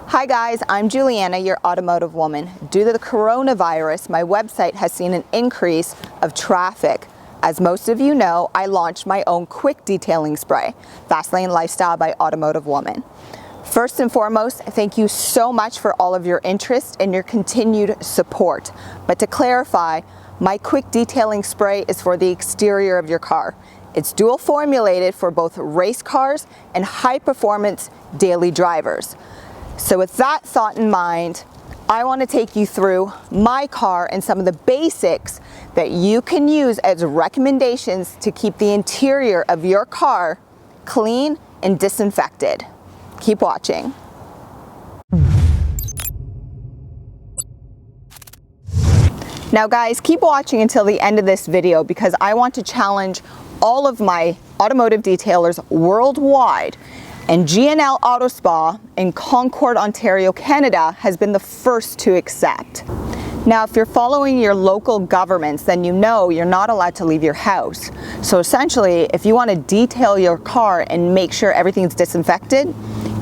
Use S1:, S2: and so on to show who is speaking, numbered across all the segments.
S1: Hi guys, I'm Juliana, your automotive woman. Due to the coronavirus, my website has seen an increase of traffic. As most of you know, I launched my own quick detailing spray, Fast Lane Lifestyle by Automotive Woman. First and foremost, thank you so much for all of your interest and your continued support. But to clarify, my quick detailing spray is for the exterior of your car. It's dual formulated for both race cars and high performance daily drivers. So with that thought in mind, I want to take you through my car and some of the basics that you can use as recommendations to keep the interior of your car clean and disinfected. Keep watching. Now guys, keep watching until the end of this video because I want to challenge all of my automotive detailers worldwide. And G&L Auto Spa in Concord, Ontario, Canada has been the first to accept. Now, if you're following your local governments, then you know you're not allowed to leave your house. So essentially, if you want to detail your car and make sure everything's disinfected,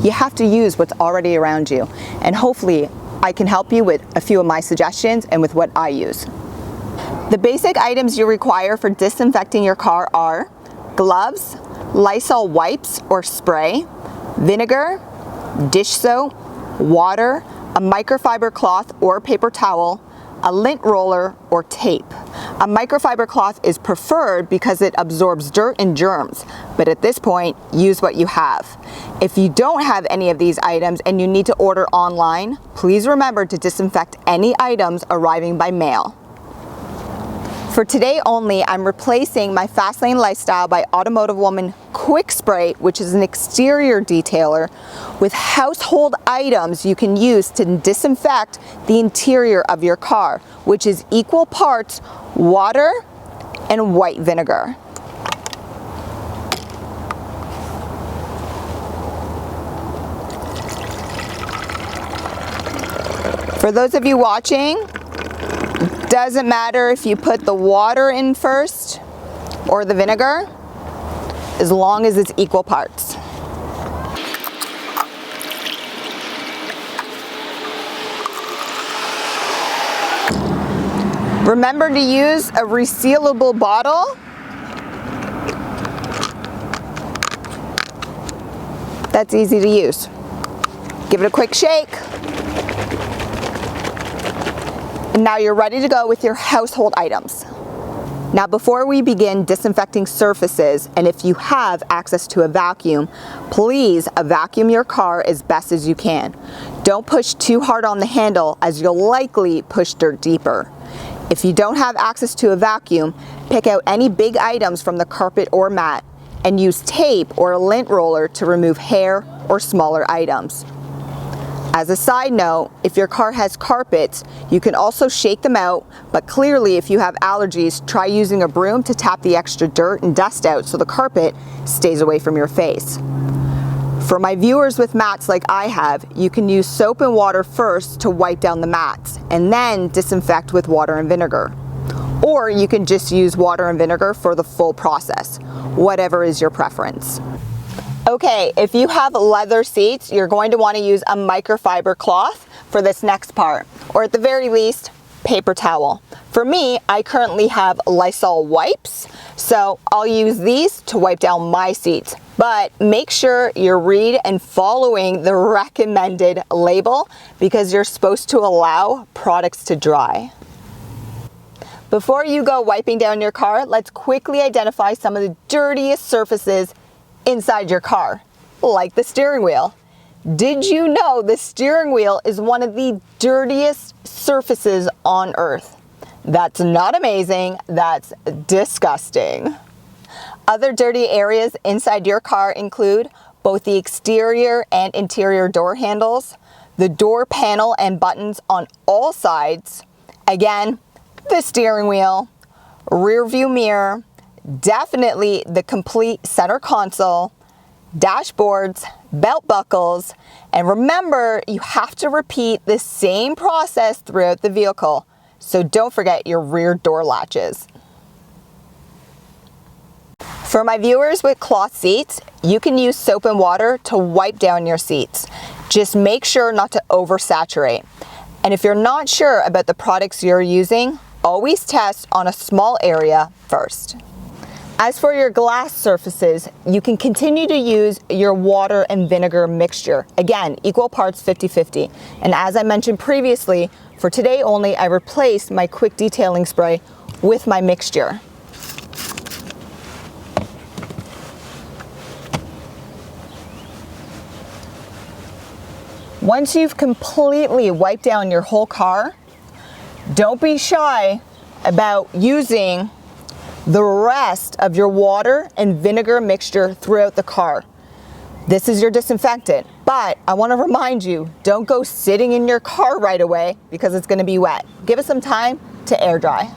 S1: you have to use what's already around you. And hopefully, I can help you with a few of my suggestions and with what I use. The basic items you require for disinfecting your car are gloves, Lysol wipes or spray, vinegar, dish soap, water, a microfiber cloth or paper towel, a lint roller or tape. A microfiber cloth is preferred because it absorbs dirt and germs, but at this point, use what you have. If you don't have any of these items and you need to order online, please remember to disinfect any items arriving by mail. For today only, I'm replacing my Fast Lane Lifestyle by Automotive Woman Quick Spray, which is an exterior detailer, with household items you can use to disinfect the interior of your car, which is equal parts water and white vinegar. For those of you watching, doesn't matter if you put the water in first or the vinegar, as long as it's equal parts. Remember to use a resealable bottle. That's easy to use. Give it a quick shake. And now you're ready to go with your household items. Now before we begin disinfecting surfaces, and if you have access to a vacuum, please vacuum your car as best as you can. Don't push too hard on the handle as you'll likely push dirt deeper. If you don't have access to a vacuum, pick out any big items from the carpet or mat and use tape or a lint roller to remove hair or smaller items. As a side note, if your car has carpets, you can also shake them out, but clearly if you have allergies, try using a broom to tap the extra dirt and dust out so the carpet stays away from your face. For my viewers with mats like I have, you can use soap and water first to wipe down the mats, and then disinfect with water and vinegar. Or you can just use water and vinegar for the full process, whatever is your preference. Okay, if you have leather seats, you're going to want to use a microfiber cloth for this next part, or at the very least, paper towel. For me, I currently have Lysol wipes, so I'll use these to wipe down my seats. But make sure you're reading and following the recommended label because you're supposed to allow products to dry. Before you go wiping down your car, let's quickly identify some of the dirtiest surfaces inside your car, like the steering wheel. Did you know the steering wheel is one of the dirtiest surfaces on earth? That's not amazing, that's disgusting. Other dirty areas inside your car include both the exterior and interior door handles, the door panel and buttons on all sides, again, the steering wheel, rear view mirror, definitely the complete center console, dashboards, belt buckles, and remember, you have to repeat the same process throughout the vehicle. So don't forget your rear door latches. For my viewers with cloth seats, you can use soap and water to wipe down your seats. Just make sure not to oversaturate. And if you're not sure about the products you're using, always test on a small area first. As for your glass surfaces, you can continue to use your water and vinegar mixture. Again, equal parts 50-50. And as I mentioned previously, for today only, I replaced my quick detailing spray with my mixture. Once you've completely wiped down your whole car, don't be shy about using the rest of your water and vinegar mixture throughout the car. This is your disinfectant, but I want to remind you, don't go sitting in your car right away because it's going to be wet. Give it some time to air dry.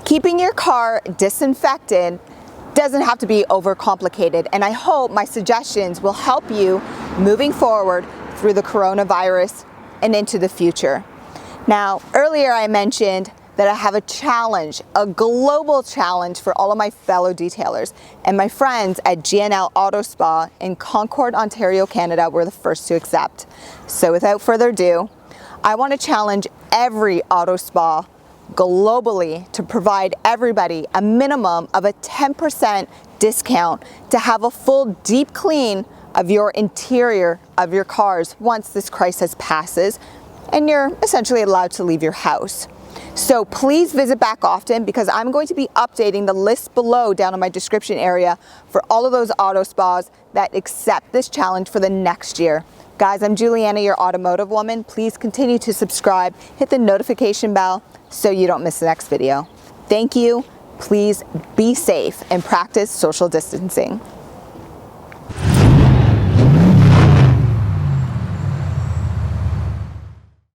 S1: Keeping your car disinfected doesn't have to be overcomplicated, and I hope my suggestions will help you moving forward through the coronavirus and into the future. Now, earlier I mentioned that I have a challenge, a global challenge for all of my fellow detailers, and my friends at GNL Auto Spa in Concord, Ontario, Canada were the first to accept. So without further ado, I want to challenge every auto spa globally to provide everybody a minimum of a 10% discount to have a full deep clean of your interior of your cars once this crisis passes and you're essentially allowed to leave your house. So please visit back often because I'm going to be updating the list below down in my description area for all of those auto spas that accept this challenge for the next year. Guys, I'm Juliana, your automotive woman. Please continue to subscribe, hit the notification bell so you don't miss the next video. Thank you. Please be safe and practice social distancing.